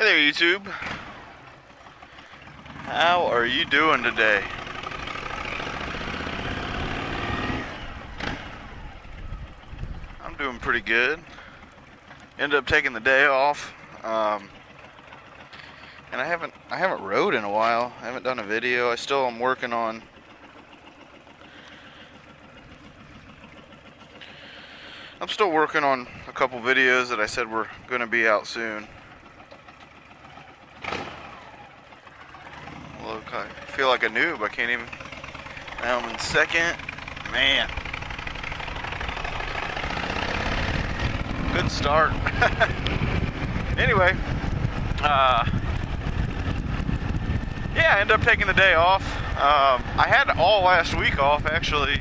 Hey there, YouTube. How are you doing today? I'm doing pretty good. Ended up taking the day off, and I haven't rode in a while. I haven't done a video. I still am working on. I'm still working on a couple videos that I said were going to be out soon. Look, I feel like a noob. I can't even. Now I'm in second. Man. Good start. Anyway, yeah, I ended up taking the day off. I had all last week off, actually.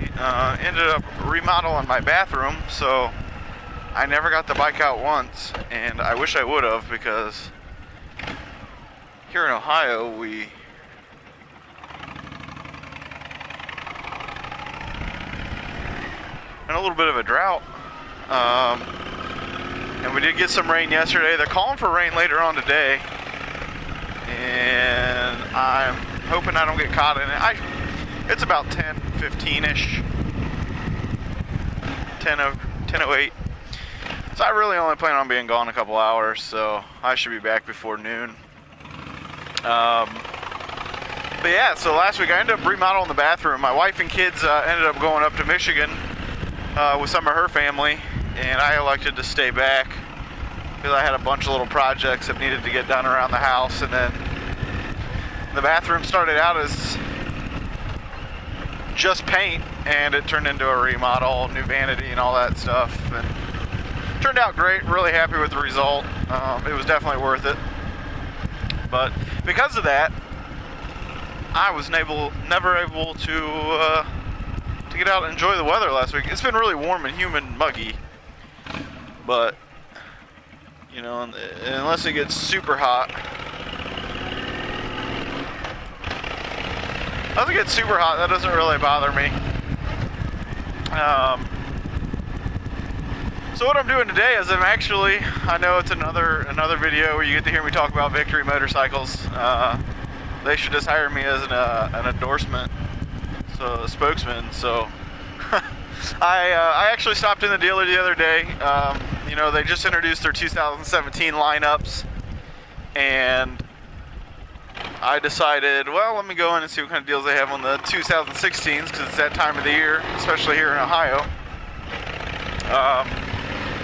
Ended up remodeling my bathroom, so I never got the bike out once, and I wish I would have, because here in Ohio, we in a little bit of a drought. And we did get some rain yesterday. They're calling for rain later on today, and I'm hoping I don't get caught in it. It's about 10:15ish, 10:08. So I really only plan on being gone a couple hours, so I should be back before noon. But yeah, so last week I ended up remodeling the bathroom. My wife and kids ended up going up to Michigan with some of her family, and I elected to stay back because I had a bunch of little projects that needed to get done around the house. And then the bathroom started out as just paint, and it turned into a remodel, new vanity and all that stuff, and turned out great. Really happy with the result. It was definitely worth it, but because of that, I was never able to get out and enjoy the weather last week. It's been really warm and humid and muggy, but you know, unless it gets super hot. Unless it gets super hot, that doesn't really bother me. So what I'm doing today is I know it's another video where you get to hear me talk about Victory Motorcycles. They should just hire me as an endorsement, so a spokesman. So I actually stopped in the dealer the other day. You know, they just introduced their 2017 lineups, and I decided, well, let me go in and see what kind of deals they have on the 2016s, because it's that time of the year, especially here in Ohio.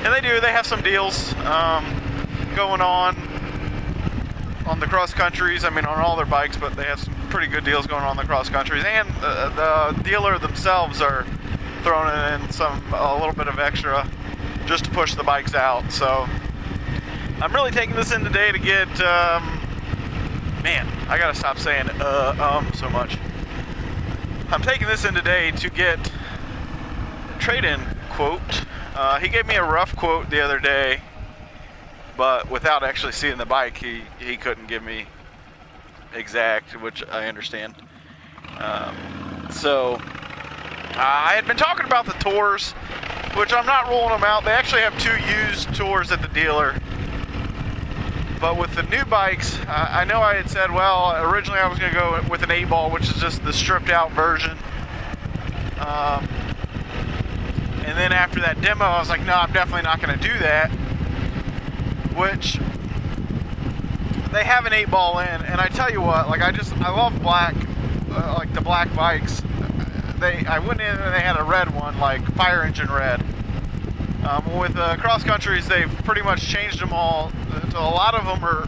And they have some deals going on the cross countries. I mean, on all their bikes, but they have some pretty good deals going on the cross countries, and the dealer themselves are throwing in a little bit of extra just to push the bikes out. So I'm really taking this in today to get man, I gotta stop saying so much. I'm taking this in today to get a trade-in quote. He gave me a rough quote the other day, but without actually seeing the bike, he couldn't give me exact, which I understand. So I had been talking about the Tours, which I'm not ruling them out. They actually have 2 used Tours at the dealer. But with the new bikes, I know I had said, well, originally I was going to go with an 8-ball, which is just the stripped out version. And then after that demo, I was like, no, I'm definitely not going to do that. Which, they have an 8-ball in, and I tell you what, like, I love black, like the black bikes. I went in and they had a red one, like fire engine red. With the cross countries, they've pretty much changed them all. So a lot of them are,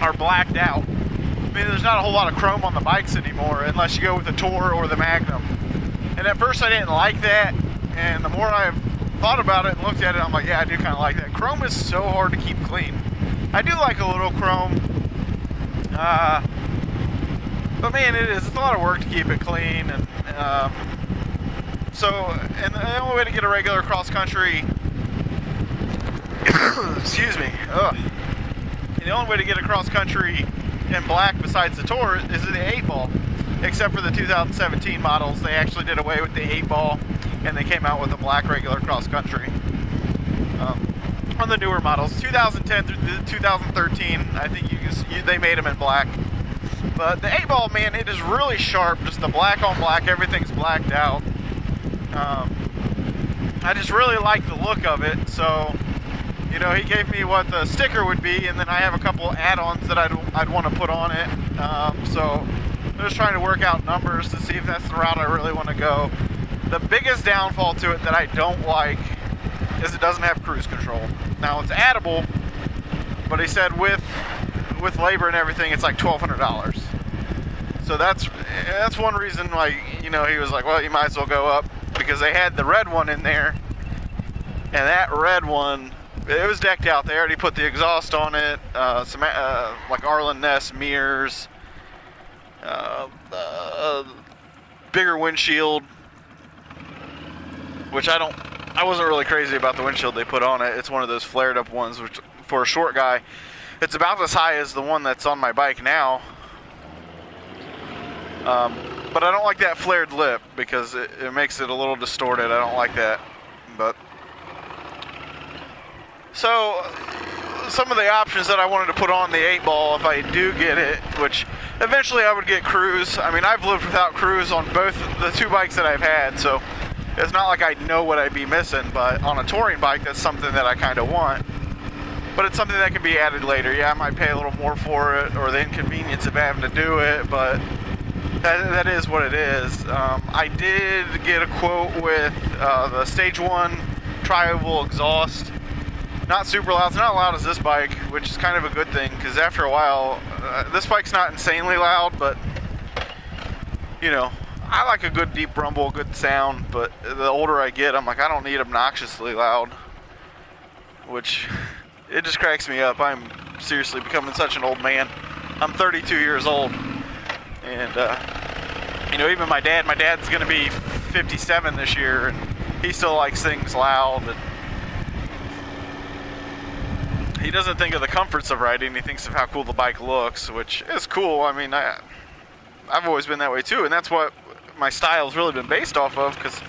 are blacked out. I mean, there's not a whole lot of chrome on the bikes anymore, unless you go with the Tour or the Magnum. And at first I didn't like that, and the more I've thought about it and looked at it, I'm like, yeah, I do kind of like that. Chrome is so hard to keep clean. I do like a little chrome, but man, it's a lot of work to keep it clean. And and the only way to get a regular cross country, excuse me, the only way to get a cross country in black besides the Tour is the 8-ball. Except for the 2017 models, they actually did away with the 8-ball, and they came out with a black regular cross country. on the newer models, 2010 through 2013. I think they made them in black. But the 8-ball, man, it is really sharp. Just the black on black, everything's blacked out. I just really like the look of it. So, you know, he gave me what the sticker would be, and then I have a couple add-ons that I'd want to put on it. So I'm just trying to work out numbers to see if that's the route I really want to go. The biggest downfall to it that I don't like is it doesn't have cruise control. Now it's addable, but he said with labor and everything, it's like $1,200. So that's one reason why, you know, he was like, well, you might as well go up, because they had the red one in there, and that red one, it was decked out. They already put the exhaust on it, some like Arlen Ness mirrors, bigger windshield, which I wasn't really crazy about the windshield they put on it. It's one of those flared up ones, which for a short guy, it's about as high as the one that's on my bike now. But I don't like that flared lip because it makes it a little distorted. I don't like that. But so some of the options that I wanted to put on the 8-ball if I do get it, which eventually I would get cruise. I mean, I've lived without cruise on both the two bikes that I've had, so it's not like I know what I'd be missing, but on a touring bike, that's something that I kind of want. But it's something that can be added later. Yeah, I might pay a little more for it, or the inconvenience of having to do it, but that is what it is. I did get a quote with the Stage 1 tri-oval exhaust. Not super loud. It's not loud as this bike, which is kind of a good thing, because after a while, this bike's not insanely loud, but, you know, I like a good deep rumble, good sound, but the older I get, I'm like, I don't need obnoxiously loud, which, it just cracks me up. I'm seriously becoming such an old man. I'm 32 years old, and, you know, even my dad's gonna be 57 this year, and he still likes things loud, and he doesn't think of the comforts of riding. He thinks of how cool the bike looks, which is cool. I mean, I've always been that way too, and that's what my style's really been based off of, because,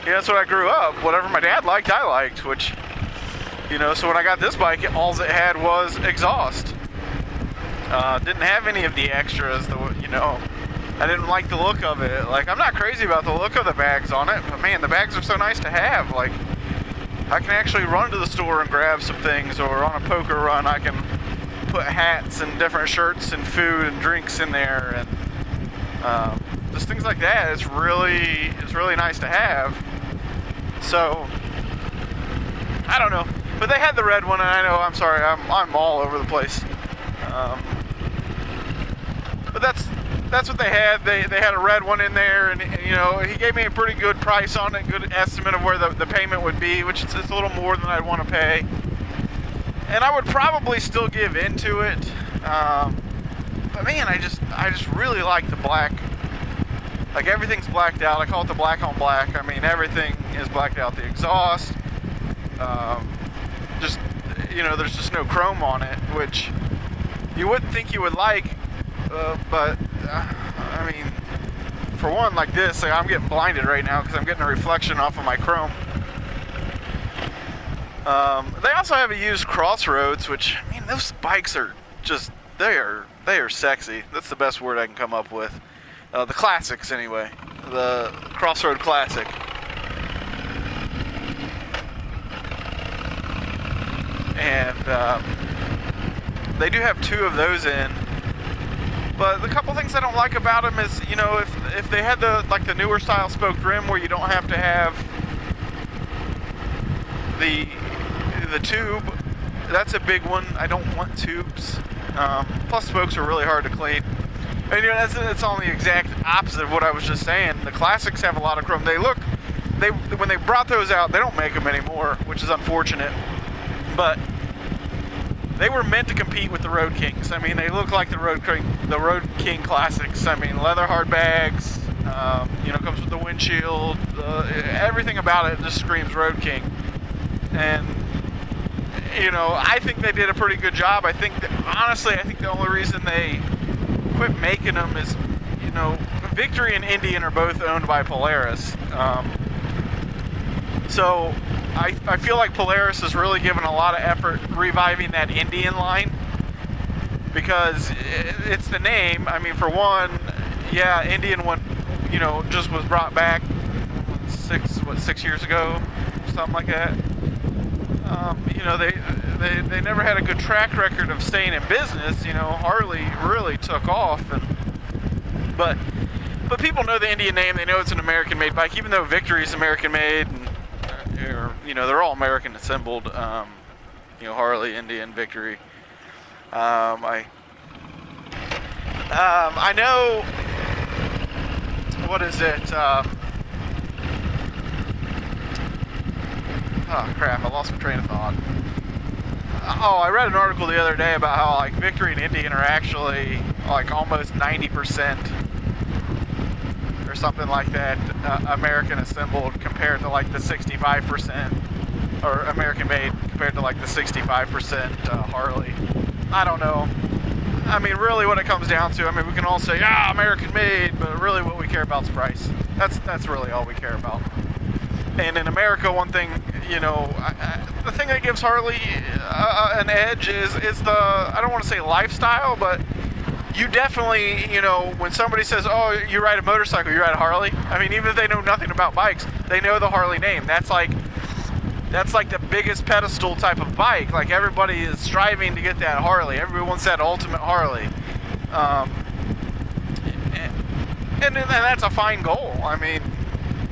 yeah, that's what I grew up. Whatever my dad liked, I liked, which, you know, so when I got this bike, all it had was exhaust. Didn't have any of the extras, you know. I didn't like the look of it. Like, I'm not crazy about the look of the bags on it, but man, the bags are so nice to have. Like, I can actually run to the store and grab some things, or on a poker run, I can put hats and different shirts and food and drinks in there, and just things like that. It's really nice to have. So I don't know, but they had the red one, and I know, I'm sorry, I'm all over the place. But that's what they had. They had a red one in there, and you know, he gave me a pretty good price on it, good estimate of where the payment would be, which it's a little more than I'd want to pay. And I would probably still give into it. But man, I just really like the black. Like, everything's blacked out. I call it the black on black. I mean, everything is blacked out. The exhaust, just, you know, there's just no chrome on it, which you wouldn't think you would like, but I mean, for one, like this, like, I'm getting blinded right now because I'm getting a reflection off of my chrome. They also have a used Crossroads, which, I mean, those bikes are just, they are sexy. That's the best word I can come up with. The classics, anyway. The Crossroad Classic. And they do have two of those in. But the couple things I don't like about them is, you know, if they had the newer style spoked rim where you don't have to have the tube, that's a big one. I don't want tubes. Plus, spokes are really hard to clean. And, you know, it's on the exact opposite of what I was just saying. The classics have a lot of chrome. When they brought those out, they don't make them anymore, which is unfortunate. But they were meant to compete with the Road Kings. I mean, they look like the Road King classics. I mean, leather hard bags. You know, comes with the windshield. Everything about it just screams Road King. And, you know, I think they did a pretty good job. Honestly, I think the only reason they quit making them is, you know, Victory and Indian are both owned by Polaris. So I feel like Polaris has really given a lot of effort reviving that Indian line, because it's the name. I mean, for one, yeah, Indian one, just was brought back 6 years ago, something like that. They never had a good track record of staying in business. Harley really took off, but people know the Indian name. They know it's an American-made bike, even though Victory is American-made, and they're all American assembled. Harley, Indian, Victory. I know. What is it? Oh crap! I lost my train of thought. Oh, I read an article the other day about how like Victory and Indian are actually like almost 90% or something like that American assembled compared to like the 65%, or American made compared to like the 65% Harley. I don't know. I mean, really what it comes down to, I mean, we can all say, American made, but really what we care about is price. That's really all we care about. And in America, one thing, the thing that gives Harley an edge is the, I don't want to say lifestyle, but you definitely, when somebody says, oh, you ride a motorcycle, you ride a Harley. I mean, even if they know nothing about bikes, they know the Harley name. That's like the biggest pedestal type of bike. Like, everybody is striving to get that Harley. Everybody wants that ultimate Harley. And that's a fine goal. I mean,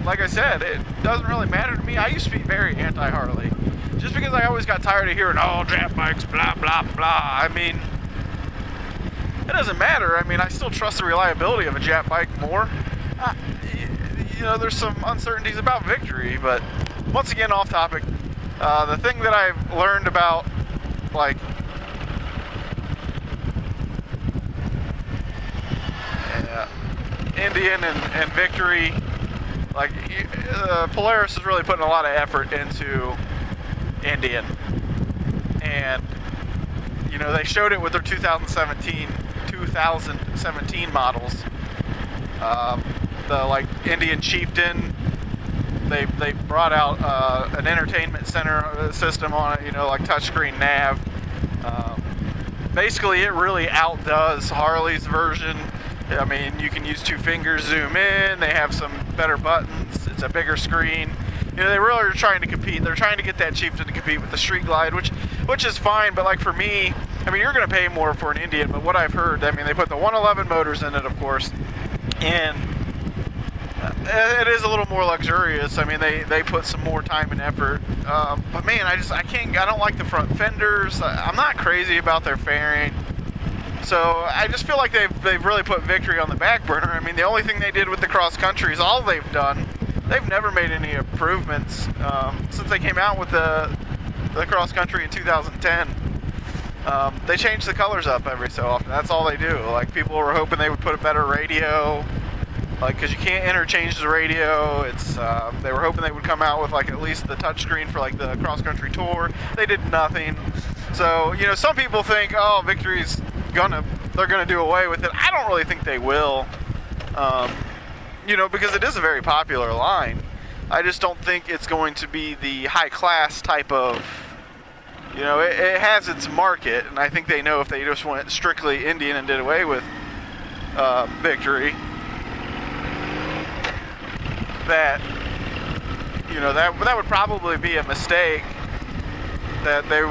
like I said, it doesn't really matter to me. I used to be very anti-Harley, just because I always got tired of hearing, Jap bikes, blah, blah, blah. I mean, it doesn't matter. I mean, I still trust the reliability of a Jap bike more. There's some uncertainties about Victory, but once again, off topic. The thing that I've learned about, like, Indian and Victory, like, Polaris is really putting a lot of effort into Indian, and they showed it with their 2017 models. The like Indian Chieftain, they brought out an entertainment center system on it, like touchscreen nav. Basically, it really outdoes Harley's version. I mean, you can use 2 fingers, zoom in, they have some better buttons, it's a bigger screen. They really are trying to compete. They're trying to get that Chieftain to compete with the Street Glide, which is fine, but like for me, I mean, you're going to pay more for an Indian, but what I've heard, I mean, they put the 111 motors in it, of course, and it is a little more luxurious. I mean, they put some more time and effort, but man, I don't like the front fenders. I'm not crazy about their fairing. So I just feel like they've really put Victory on the back burner. I mean, the only thing they did with the cross country is all they've done. They've never made any improvements since they came out with the cross country in 2010. They change the colors up every so often. That's all they do. Like, people were hoping they would put a better radio, like, because you can't interchange the radio. It's they were hoping they would come out with like at least the touchscreen for like the cross country tour. They did nothing. So some people think, Victory's they're gonna do away with it. I don't really think they will. Because it is a very popular line. I just don't think it's going to be the high class type of, it has its market, and I think they know if they just went strictly Indian and did away with Victory, that, that would probably be a mistake, that they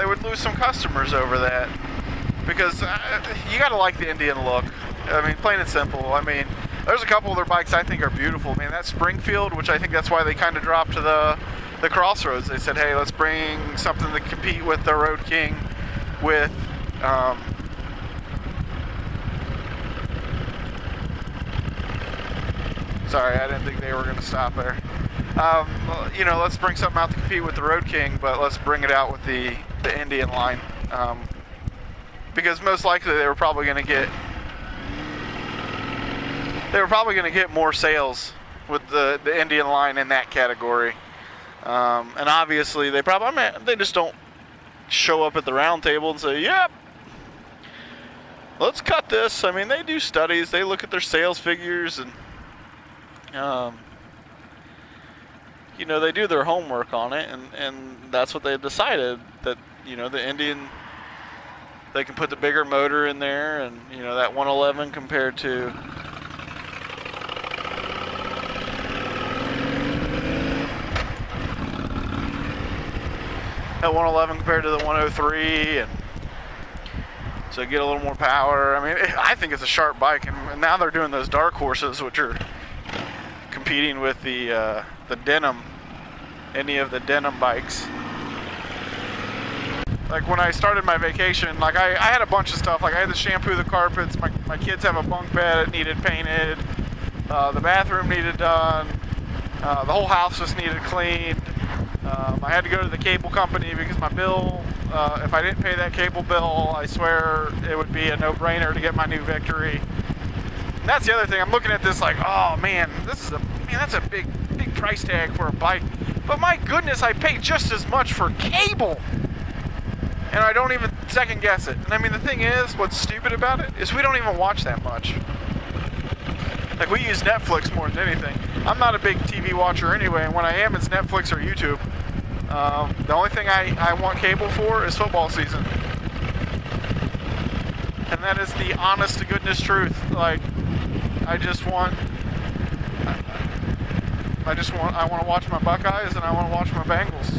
would lose some customers over that, because you gotta like the Indian look. I mean, plain and simple. I mean, there's a couple of their bikes I think are beautiful. Man, that Springfield, which I think that's why they kind of dropped to the Crossroads. They said, hey, let's bring something to compete with the Road King with, sorry, I didn't think they were going to stop there. Let's bring something out to compete with the Road King, but let's bring it out with the Indian line. Because most likely they were probably going to get more sales with the Indian line in that category. And obviously they just don't show up at the round table and say, yep, let's cut this. I mean, they do studies, they look at their sales figures, and you know, they do their homework on it, and that's what they decided, that, you know, the Indian, they can put the bigger motor in there, and, you know, that 111 compared to that 111 compared to the 103, and so get a little more power. I mean, I think it's a sharp bike, and now they're doing those dark horses, which are competing with the Denim, any of the Denim bikes. Like when I started my vacation, like I had a bunch of stuff. Like I had to shampoo the carpets. My kids have a bunk bed; it needed painted. The bathroom needed done. The whole house just needed cleaned. I had to go to the cable company because my bill, if I didn't pay that cable bill, I swear it would be a no-brainer to get my new Victory. And that's the other thing. I'm looking at this like, oh man, that's a big price tag for a bike. But my goodness, I pay just as much for cable, and I don't even second guess it. And I mean, the thing is, what's stupid about it is we don't even watch that much. Like, we use Netflix more than anything. I'm not a big TV watcher anyway, and when I am, it's Netflix or YouTube. The only thing I want cable for is football season. And that is the honest to goodness truth. Like, I want to watch my Buckeyes and I want to watch my Bengals.